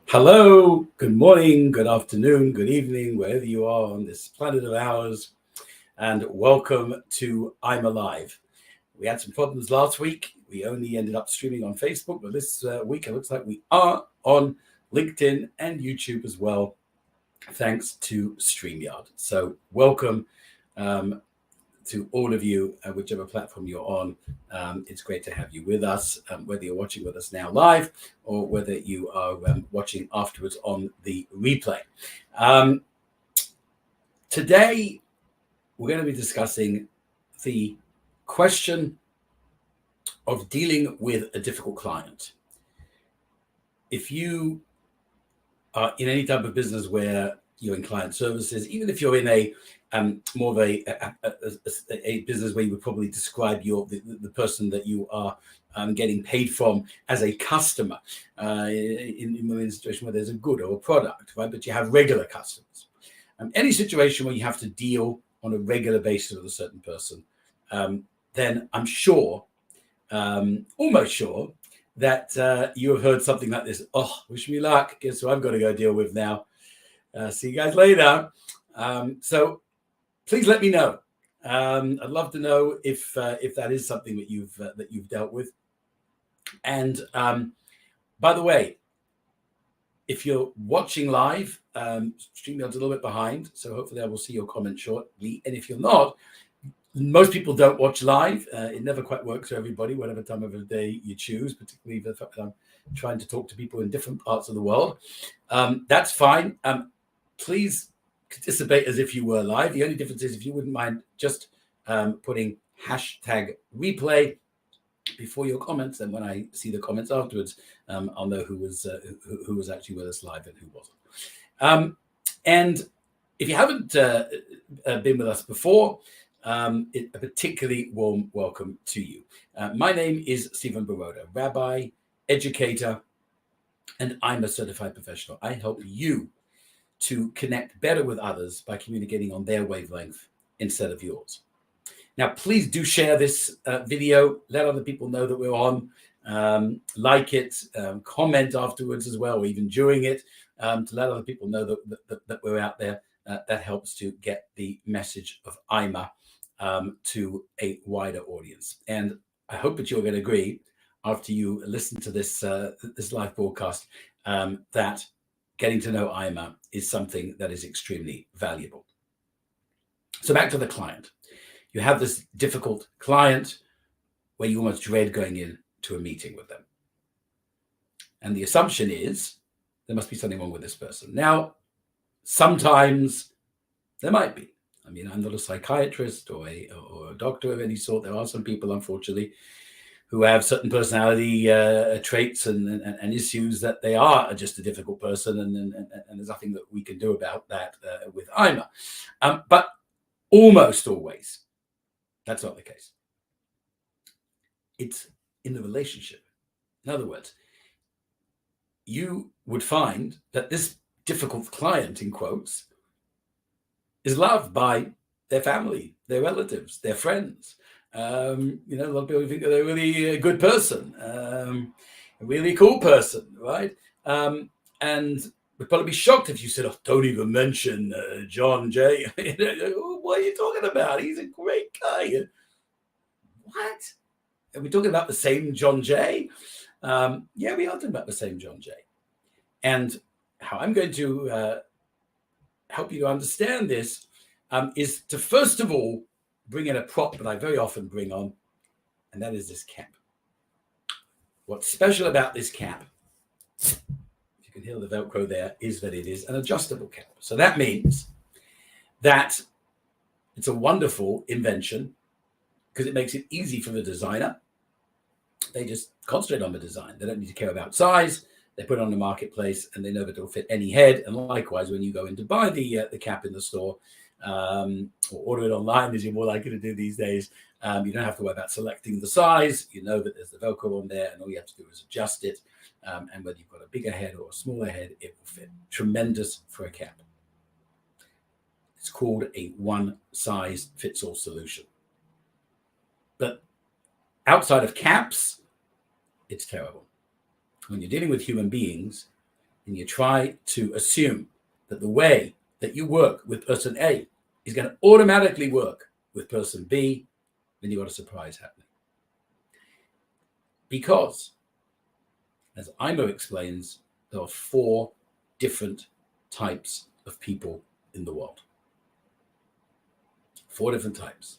Hello, good morning, good afternoon, good evening, wherever you are on this planet of ours, and welcome to I'm Alive. We had some problems last week. We only ended up streaming on Facebook, but this week it looks like we are on LinkedIn and YouTube as well, thanks to StreamYard. So, welcome um, to all of you, whichever platform you're on. It's great to have you with us, whether you're watching with us now live or whether you are watching afterwards on the replay. Um, Today, we're going to be discussing the question of dealing with a difficult client. If you are in any type of business where you're in client services, even if you're in a more of a business where you would probably describe the person that you are getting paid from as a customer, in a situation where there's a good or a product, right? But you have regular customers. Any situation where you have to deal on a regular basis with a certain person, then I'm sure, almost sure, that you have heard something like this. Oh, wish me luck. Guess who I've got to go deal with now. See you guys later. So please let me know. I'd love to know if that is something that you've dealt with. And by the way, if you're watching live, StreamYard's a little bit behind, so hopefully I will see your comment shortly. And if you're not, most people don't watch live. It never quite works for everybody, whatever time of the day you choose, particularly the fact that I'm trying to talk to people in different parts of the world. That's fine. Please participate as if you were live. The only difference is if you wouldn't mind just putting hashtag replay before your comments, then when I see the comments afterwards, I'll know who was actually with us live and who wasn't. And if you haven't been with us before, a particularly warm welcome to you. My name is Stephen Baroda, rabbi, educator, and I'm a certified professional. I help you to connect better with others by communicating on their wavelength instead of yours. Now, please do share this video. Let other people know that we're on. Like it, comment afterwards as well, or even during it, to let other people know that we're out there. That helps to get the message of IMA to a wider audience. And I hope that you're going to agree, after you listen to this live broadcast, that getting to know IMA is something that is extremely valuable. So back to the client. You have this difficult client where you almost dread going into a meeting with them. And the assumption is there must be something wrong with this person. Now, sometimes there might be. I mean, I'm not a psychiatrist or a doctor of any sort. There are some people, unfortunately, who have certain personality traits and issues that they are just a difficult person, and there's nothing that we can do about that with IMA. But almost always, that's not the case. It's in the relationship. In other words, you would find that this difficult client, in quotes, is loved by their family, their relatives, their friends. A lot of people think that they're a really good person, a really cool person, right? And would probably be shocked if you said, "Oh, don't even mention John Jay." What are you talking about? He's a great guy. What? Are we talking about the same John Jay? Yeah, we are talking about the same John Jay. And how I'm going to help you to understand this is to, first of all, bring in a prop that I very often bring on, and that is this cap. What's special about this cap, if you can hear the Velcro there, is that it is an adjustable cap. So that means that it's a wonderful invention because it makes it easy for the designer. They just concentrate on the design. They don't need to care about size. They put it on the marketplace and they know that it'll fit any head. And likewise, when you go in to buy the cap in the store or order it online, as you're more likely to do these days, you don't have to worry about selecting the size. You know that there's the Velcro on there, and all you have to do is adjust it. And whether you've got a bigger head or a smaller head, it will fit. Tremendous for a cap. It's called a one-size-fits-all solution. But outside of caps, it's terrible. When you're dealing with human beings, and you try to assume that the way that you work with person A is going to automatically work with person B, then you've got a surprise happening. Because, as Imo explains, there are 4 different types of people in the world. 4 different types.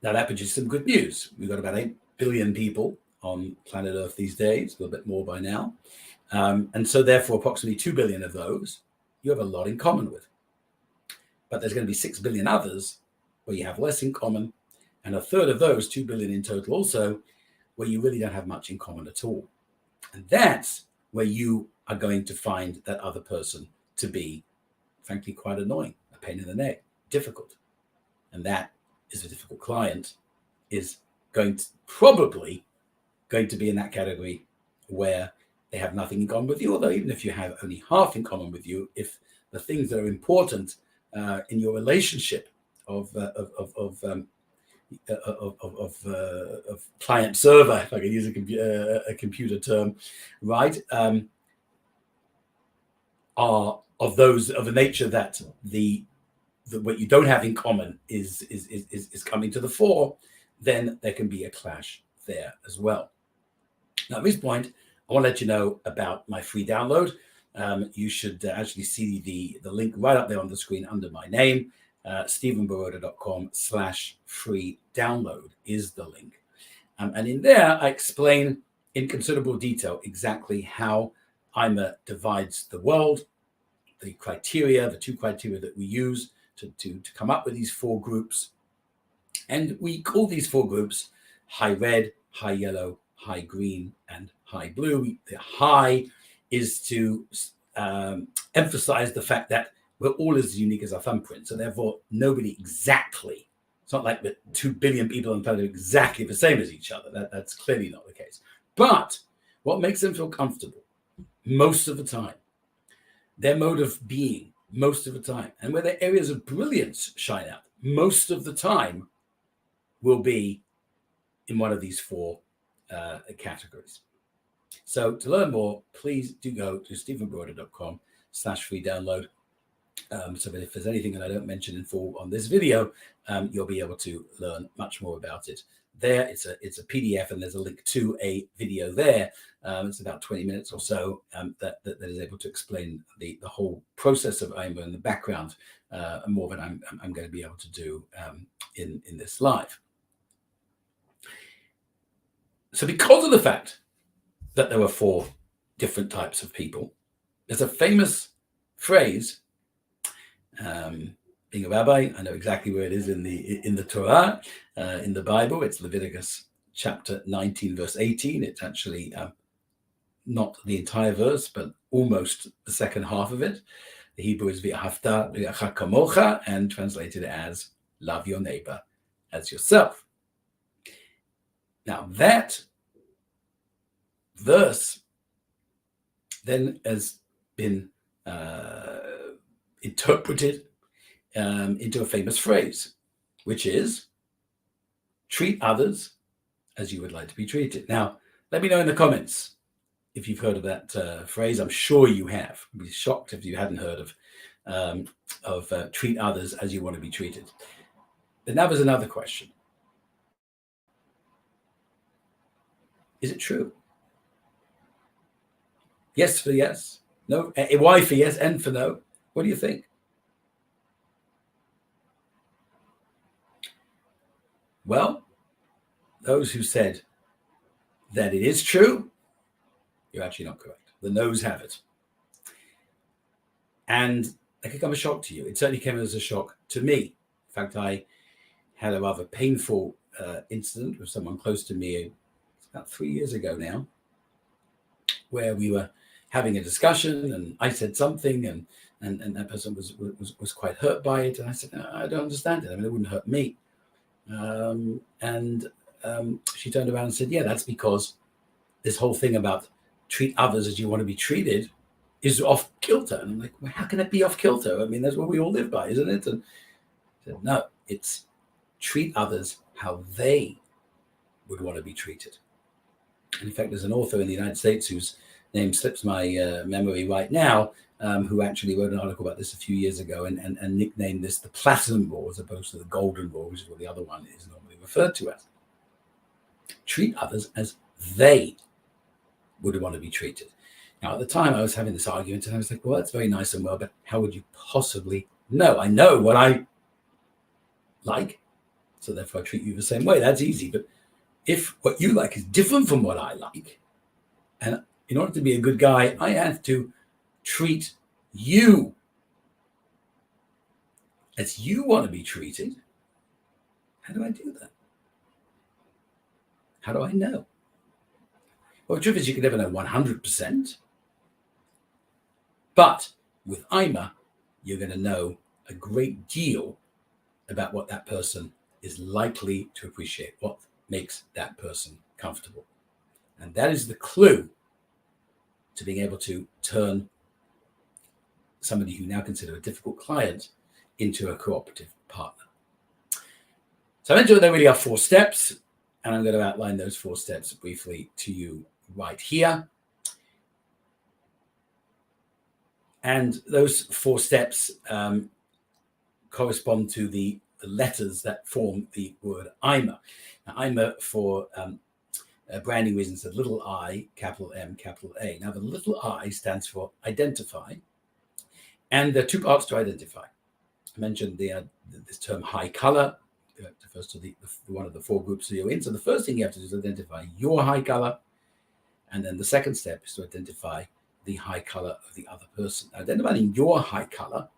Now, that produces some good news. We've got about 8 billion people on planet Earth these days, a little bit more by now. And so, therefore, approximately 2 billion of those you have a lot in common with. But there's going to be 6 billion others where you have less in common, and a third of those, 2 billion in total also, where you really don't have much in common at all. And that's where you are going to find that other person to be, frankly, quite annoying, a pain in the neck, difficult. And that is a difficult client, is probably going to be in that category where they have nothing in common with you, although even if you have only half in common with you, if the things that are important in your relationship of client server, if I can use a computer term, right, are of those of a nature that what you don't have in common is coming to the fore, then there can be a clash there as well. Now, at this point, I want to let you know about my free download. You should actually see the link right up there on the screen under my name. stephenbaroda.com/free download is the link. And in there, I explain in considerable detail exactly how IMA divides the world, the 2 criteria that we use to come up with these 4 groups. And we call these 4 groups high red, high yellow, high green, and high blue. The high is to emphasize the fact that we're all as unique as our thumbprint. So therefore, nobody exactly, it's not like the 2 billion people on the planet are exactly the same as each other. That's clearly not the case. But what makes them feel comfortable most of the time, their mode of being most of the time, and where their areas of brilliance shine out most of the time, will be in one of these 4 categories. So to learn more, please do go to stephenbaroda.com/free download. So that if there's anything that I don't mention in full on this video, you'll be able to learn much more about it. There, it's a PDF, and there's a link to a video there. It's about 20 minutes or so that is able to explain the whole process of IMA and the background more than I'm going to be able to do in this live. So because of the fact that there were 4 different types of people, there's a famous phrase. Being a rabbi, I know exactly where it is in the Torah, in the Bible. It's Leviticus chapter 19, verse 18. It's actually not the entire verse, but almost the second half of it. The Hebrew is V'ahavta l'reacha kamocha, and translated as love your neighbor as yourself. Now that verse then has been interpreted into a famous phrase, which is treat others as you would like to be treated. Now, let me know in the comments if you've heard of that phrase. I'm sure you have. I'd be shocked if you hadn't heard of treat others as you want to be treated. But now there's another question. Is it true? Yes for yes, no, Y for yes, N for no. What do you think? Well, those who said that it is true, you're actually not correct. The no's have it. And that could come as a shock to you. It certainly came as a shock to me. In fact, I had a rather painful incident with someone close to me about 3 years ago now, where we were having a discussion and I said something and that person was quite hurt by it. And I said, no, I don't understand it. I mean, it wouldn't hurt me. She turned around and said, yeah, that's because this whole thing about treat others as you want to be treated is off kilter. And I'm like, well, how can it be off kilter? I mean, that's what we all live by, isn't it? And I said, no, it's treat others how they would want to be treated. And in fact, there's an author in the United States whose name slips my memory right now, who actually wrote an article about this a few years ago and nicknamed this the platinum rule as opposed to the golden rule, which is what the other one is normally referred to as. Treat others as they would want to be treated. Now, at the time, I was having this argument, and I was like, well, that's very nice and well, but how would you possibly know? I know what I like, so therefore I treat you the same way. That's easy. But if what you like is different from what I like, and in order to be a good guy, I have to treat you as you want to be treated, how do I do that? How do I know? Well, the truth is you can never know 100%. But with IMA, you're going to know a great deal about what that person is likely to appreciate, what makes that person comfortable. And that is the clue to being able to turn somebody who you now consider a difficult client into a cooperative partner. So I mentioned there really are 4 steps, and I'm going to outline those 4 steps briefly to you right here. And those 4 steps correspond to the letters that form the word IMA. Now, IMA, for branding reasons, a little I, capital M, capital A. Now, the little I stands for identify, and there are 2 parts to identify. I mentioned this term high color. It refers to the one of the 4 groups that you're in. So the first thing you have to do is identify your high color, and then the second step is to identify the high color of the other person. Now, identifying your high color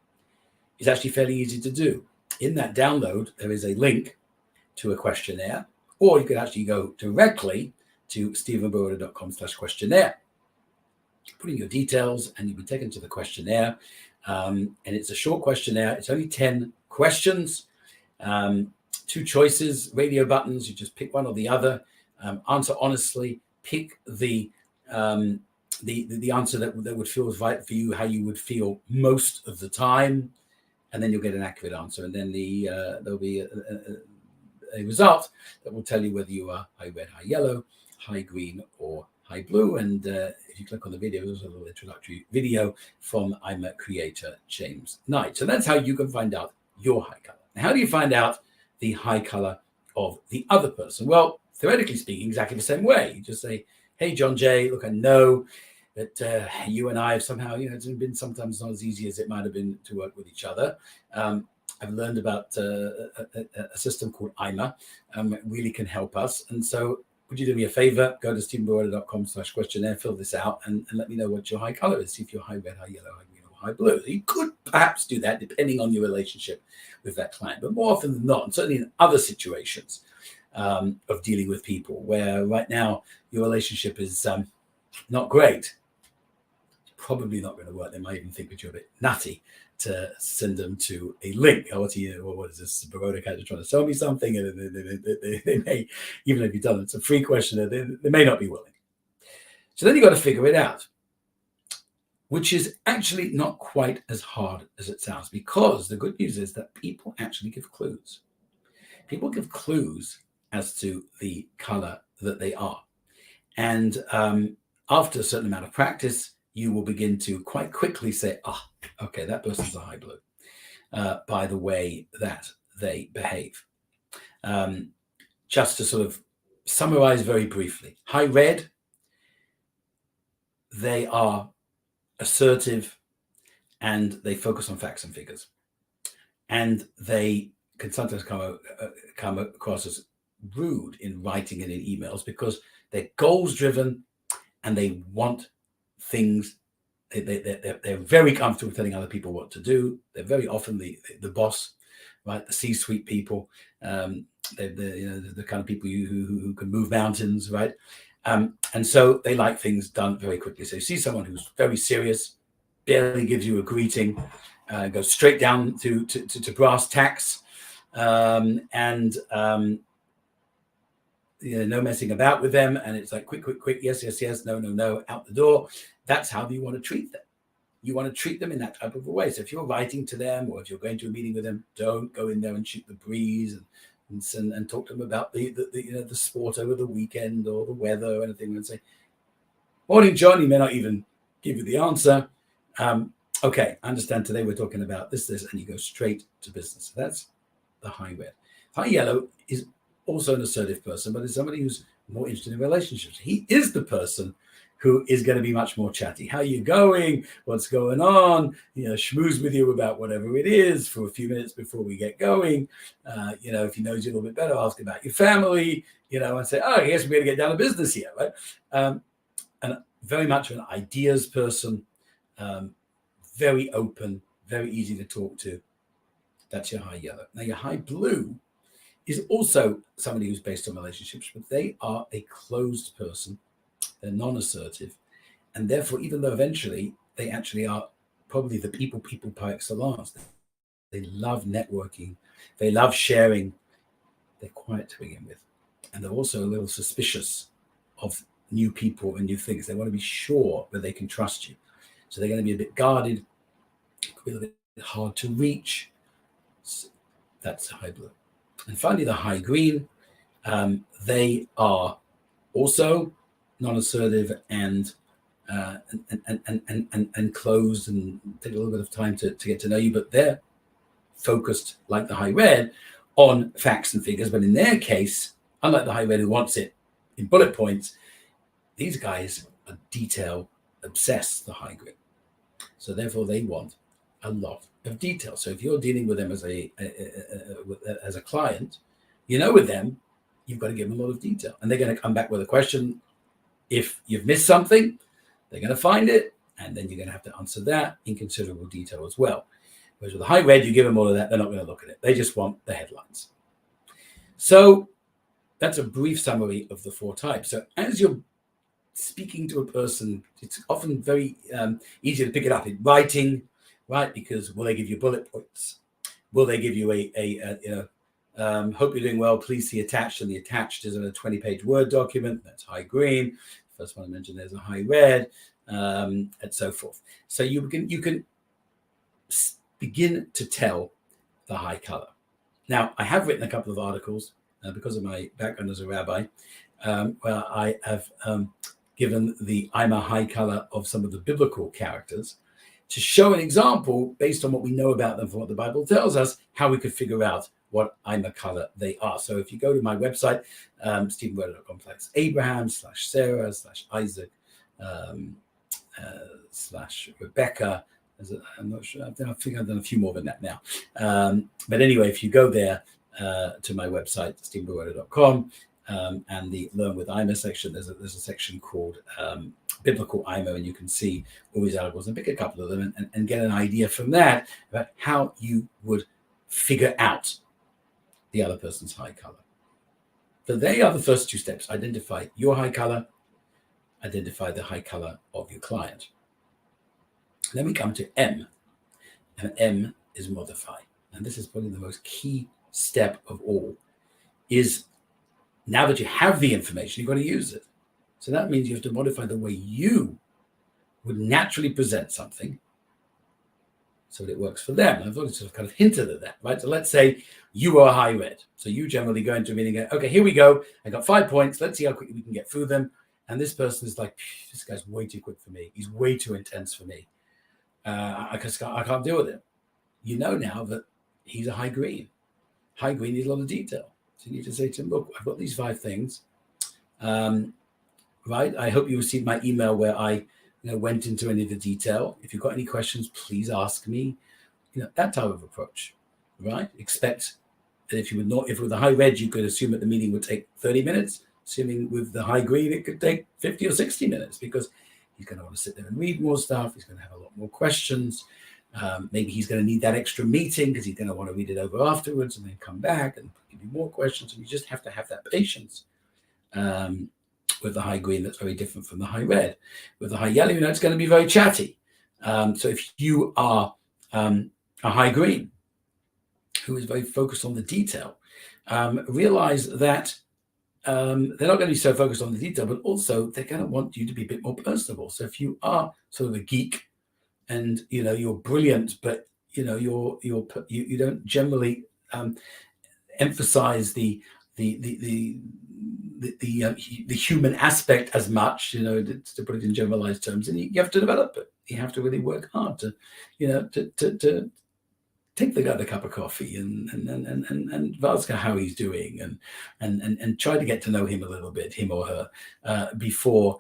is actually fairly easy to do. In that download, there is a link to a questionnaire, or you could actually go directly to stephenbaroda.com/questionnaire. Put in your details, and you'll be taken to the questionnaire. And it's a short questionnaire. It's only 10 questions, 2 choices, radio buttons. You just pick one or the other. Answer honestly. Pick the answer that would feel right for you, how you would feel most of the time, and then you'll get an accurate answer. And then there'll be a result that will tell you whether you are high red, high yellow, high green, or high blue. And if you click on the video, there's a little introductory video from IMA creator James Knight. So that's how you can find out your high color. Now, how do you find out the high color of the other person? Well, theoretically speaking, exactly the same way. You just say, hey, John Jay, look, I know that you and I have somehow, it's been sometimes not as easy as it might have been to work with each other. I've learned about a system called IMA. It really can help us. And so would you do me a favor? Go to stephenbaroda.com/questionnaire, fill this out, and let me know what your high color is. See if you're high red, high yellow, high green, or high blue. You could perhaps do that depending on your relationship with that client. But more often than not, and certainly in other situations of dealing with people where right now your relationship is not great, it's probably not going to work. They might even think that you're a bit nutty to send them to a link. Oh, what is this? Baroda cat trying to sell me something? And they may, even if you tell them it's a free question, they may not be willing. So then you've got to figure it out, which is actually not quite as hard as it sounds, because the good news is that people actually give clues. People give clues as to the color that they are. And after a certain amount of practice, you will begin to quite quickly say, okay, that person's a high blue, by the way that they behave. Just to sort of summarize very briefly, high red, they are assertive and they focus on facts and figures. And they can sometimes come across as rude in writing and in emails because they're goals driven and they want things. They're very comfortable telling other people what to do. They're very often the boss, right? The C-suite people. They're the kind of people who can move mountains, right? And so they like things done very quickly. So you see someone who's very serious, barely gives you a greeting, goes straight down to brass tacks, no messing about with them. And it's like, quick, yes, no, out the door. That's how you want to treat them. You want to treat them in that type of a way. So if you're writing to them or if you're going to a meeting with them, don't go in there and shoot the breeze and and talk to them about the sport over the weekend or the weather or anything, and say, "Morning, John." He may not even give you the answer. Okay, I understand today we're talking about this, and you go straight to business. So that's the high red. High yellow is also an assertive person, but it's somebody who's more interested in relationships. He is the person who is going to be much more chatty. How you going? What's going on? Schmooze with you about whatever it is for a few minutes before we get going. If he knows you a little bit better, ask about your family, and say, oh, I guess we're going to get down to business here, right? And very much an ideas person, very open, very easy to talk to. That's your high yellow. Now, your high blue is also somebody who's based on relationships, but they are a closed person. They're non-assertive. And therefore, even though eventually they actually are probably the people par excellence, they love networking. They love sharing. They're quiet to begin with. And they're also a little suspicious of new people and new things. They want to be sure that they can trust you. So they're going to be a bit guarded, a little bit hard to reach. So that's high blue. And finally, the high green. They are also non-assertive and closed, and take a little bit of time to get to know you, but they're focused, like the high red, on facts and figures. But in their case, unlike the high red who wants it in bullet points, these guys are detail obsessed, the high green. So therefore they want a lot of detail. So if you're dealing with them as a client, with them, you've got to give them a lot of detail. And they're going to come back with a question. If you've missed something, they're going to find it, and then you're going to have to answer that in considerable detail as well. Whereas with the high red, you give them all of that, they're not going to look at it. They just want the headlines. So that's a brief summary of the 4 types. So as you're speaking to a person, it's often very easy to pick it up in writing, right? Because will they give you bullet points? Will they give you hope you're doing well, please see attached, and the attached is in a 20-page Word document. That's high green. First one I mentioned, there's a high red, and so forth. So you can begin to tell the high color. Now, I have written a couple of articles because of my background as a rabbi, where I have given the I'm a high color of some of the biblical characters to show an example based on what we know about them from what the Bible tells us, how we could figure out what I'm a color they are. So if you go to my website, stephenwerder.com/Abraham /Sarah/Isaac /Rebecca. I'm not sure. I think I've done a few more than that now. But anyway, if you go there to my website, stephenwerder.com, and the Learn with IMA section, there's a section called Biblical IMA, and you can see all these articles and pick a couple of them and get an idea from that about how you would figure out the other person's high color. So they are the first 2 steps. Identify your high color, identify the high color of your client. Then we come to M, and M is modify. And this is probably the most key step of all, is now that you have the information, you've got to use it. So that means you have to modify the way you would naturally present something so that it works for them. And I've already sort of kind of hinted at that, right? So let's say you are high red. So you generally go into a meeting and go, okay, here we go. I got 5 points. Let's see how quickly we can get through them. And this person is like, this guy's way too quick for me. He's way too intense for me. I can't deal with him. You know now that he's a high green. High green needs a lot of detail. So you need to say to him, look, I've got these 5 things. Right? I hope you received my email where I went into any of the detail. If you've got any questions, please ask me. That type of approach, right? Expect that if with the high red, you could assume that the meeting would take 30 minutes. Assuming with the high green, it could take 50 or 60 minutes because he's going to want to sit there and read more stuff. He's going to have a lot more questions. Maybe he's going to need that extra meeting because he's going to want to read it over afterwards and then come back and give you more questions. And you just have to have that patience. With the high green, that's very different from the high red. With the high yellow, it's going to be very chatty. So if you are a high green who is very focused on the detail, realize that they're not going to be so focused on the detail, but also they're going to want you to be a bit more personable. So if you are sort of a geek and you're brilliant, but you don't generally emphasize the human aspect as much, to put it in generalized terms, and you have to develop it. You have to really work hard to take the guy a cup of coffee and ask how he's doing, and try to get to know him a little bit, him or her, before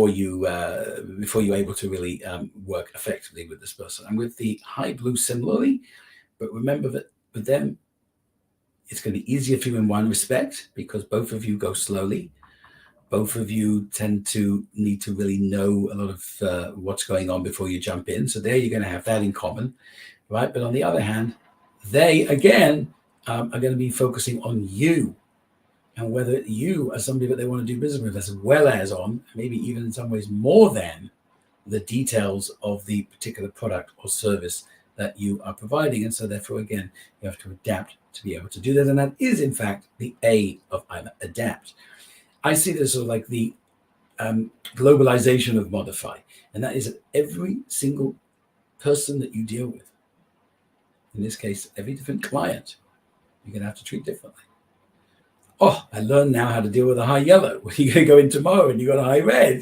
you're able to really work effectively with this person. And with the high blue similarly, but remember that with them, it's going to be easier for you in one respect, because both of you go slowly. Both of you tend to need to really know a lot of what's going on before you jump in. So there you're going to have that in common, right? But on the other hand, they, again, are going to be focusing on you, and whether you are somebody that they want to do business with, as well as on, maybe even in some ways more than, the details of the particular product or service that you are providing. And so therefore, again, you have to adapt to be able to do that. And that is, in fact, the A of adapt. I see this sort of like the globalization of modify. And that is that every single person that you deal with, in this case, every different client, you're going to have to treat differently. Oh, I learned now how to deal with a high yellow. Well, you're going to go in tomorrow and you got a high red.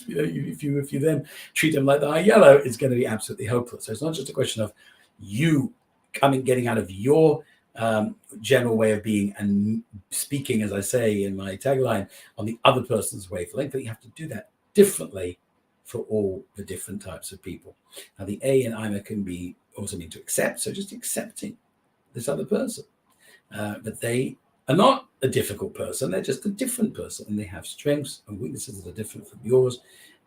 If you then treat them like the high yellow, it's going to be absolutely hopeless. So it's not just a question of you getting out of your general way of being and speaking, as I say in my tagline, on the other person's wavelength, but you have to do that differently for all the different types of people. Now, the A in IMA can be also mean to accept, so just accepting this other person. But they are not a difficult person, they're just a different person, and they have strengths and weaknesses that are different from yours,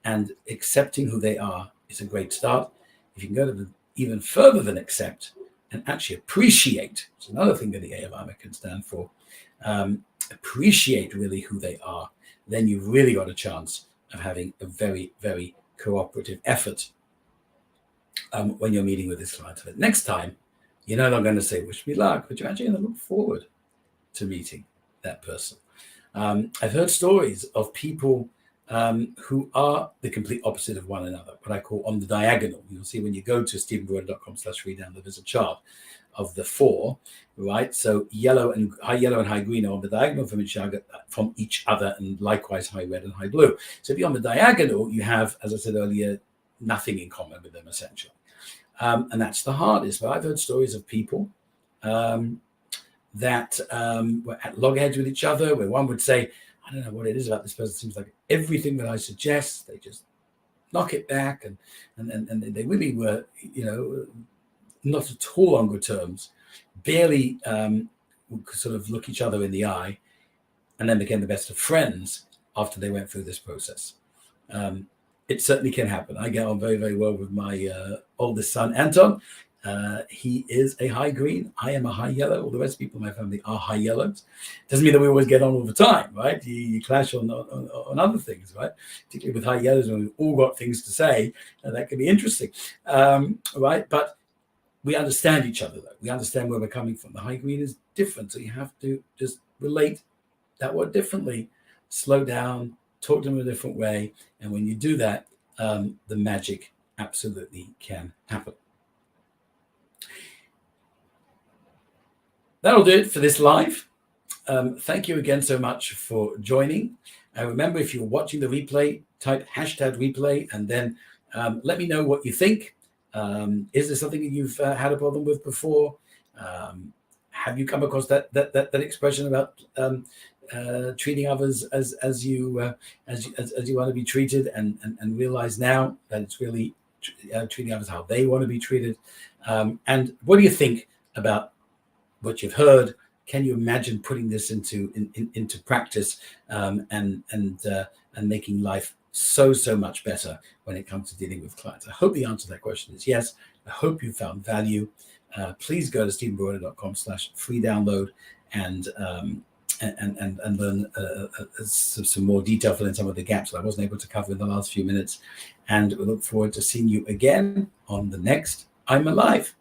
and accepting who they are is a great start. If you can go to even further than accept and actually appreciate, it's another thing that the A of IMA can stand for, appreciate really who they are, then you've really got a chance of having a very, very cooperative effort when you're meeting with this client. But next time, you're no longer going to say, wish me luck, but you're actually going to look forward to meeting that person. I've heard stories of people who are the complete opposite of one another, what I call on the diagonal. You'll see when you go to stephenbroider.com/free download, there's a chart of the four, right? So yellow and high green are on the diagonal from each other, and likewise high red and high blue. So if you're on the diagonal, you have, as I said earlier, nothing in common with them essentially. And that's the hardest. But I've heard stories of people that were at loggerheads with each other, where one would say, I don't know what it is about this person. It seems like everything that I suggest, they just knock it back. And they really were, not at all on good terms, barely sort of look each other in the eye, and then became the best of friends after they went through this process. It certainly can happen. I get on very, very well with my oldest son, Anton. He is a high green. I am a high yellow. All the rest of people in my family are high yellows. Doesn't mean that we always get on all the time, right? You clash on other things, right? Particularly with high yellows, when we've all got things to say, that can be interesting, right? But we understand each other, though. We understand where we're coming from. The high green is different, so you have to just relate that word differently, slow down, talk to them in a different way, and when you do that, the magic absolutely can happen. That'll do it for this live. Thank you again so much for joining. Remember, if you're watching the replay, type #replay and then let me know what you think. Is there something that you've had a problem with before? Have you come across that expression about treating others as you want to be treated, and realize now that it's really treating others how they want to be treated? And what do you think about what you've heard? Can you imagine putting this into practice and making life so much better when it comes to dealing with clients? I hope the answer to that question is yes. I hope you found value. Please go to stephenbroider.com/free download and learn some more detail, fill in some of the gaps that I wasn't able to cover in the last few minutes. And we look forward to seeing you again on the next I'm Alive.